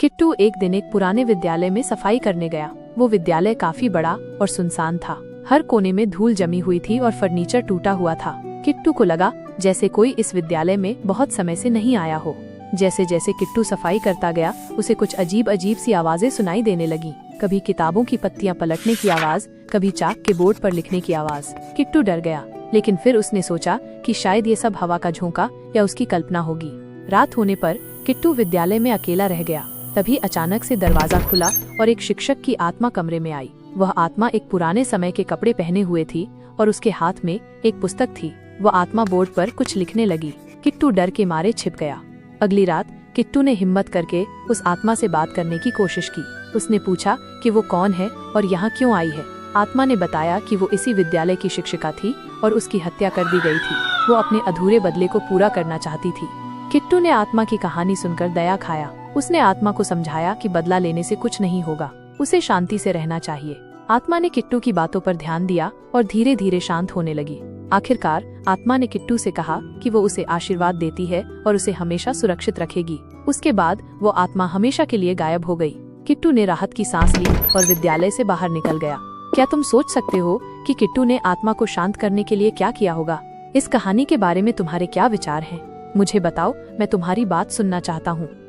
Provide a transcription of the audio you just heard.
किट्टू एक दिन एक पुराने विद्यालय में सफाई करने गया। वो विद्यालय काफी बड़ा और सुनसान था। हर कोने में धूल जमी हुई थी और फर्नीचर टूटा हुआ था। किट्टू को लगा जैसे कोई इस विद्यालय में बहुत समय से नहीं आया हो। जैसे जैसे किट्टू सफाई करता गया, उसे कुछ अजीब अजीब सी आवाजें सुनाई देने लगी। कभी किताबों की पत्तियां पलटने की आवाज, कभी चाक के बोर्ड पर लिखने की आवाज। किट्टू डर गया, लेकिन फिर उसने सोचा कि शायद ये सब हवा का झोंका या उसकी कल्पना होगी। रात होने पर किट्टू विद्यालय में अकेला रह गया। तभी अचानक से दरवाजा खुला और एक शिक्षक की आत्मा कमरे में आई। वह आत्मा एक पुराने समय के कपड़े पहने हुए थी और उसके हाथ में एक पुस्तक थी। वह आत्मा बोर्ड पर कुछ लिखने लगी। किट्टू डर के मारे छिप गया। अगली रात किट्टू ने हिम्मत करके उस आत्मा से बात करने की कोशिश की। उसने पूछा कि वो कौन है और यहाँ क्यों आई है। आत्मा ने बताया कि वो इसी विद्यालय की शिक्षिका थी और उसकी हत्या कर दी गई थी। वो अपने अधूरे बदले को पूरा करना चाहती थी। किट्टू ने आत्मा की कहानी सुनकर दया खाया। उसने आत्मा को समझाया कि बदला लेने से कुछ नहीं होगा, उसे शांति से रहना चाहिए। आत्मा ने किट्टू की बातों पर ध्यान दिया और धीरे धीरे शांत होने लगी। आखिरकार आत्मा ने किट्टू से कहा कि वो उसे आशीर्वाद देती है और उसे हमेशा सुरक्षित रखेगी। उसके बाद वो आत्मा हमेशा के लिए गायब हो गई। किट्टू ने राहत की सांस ली और विद्यालय से बाहर निकल गया। क्या तुम सोच सकते हो कि किट्टू ने आत्मा को शांत करने के लिए क्या किया होगा? इस कहानी के बारे में तुम्हारे क्या विचार हैं? मुझे बताओ, मैं तुम्हारी बात सुनना चाहता हूँ।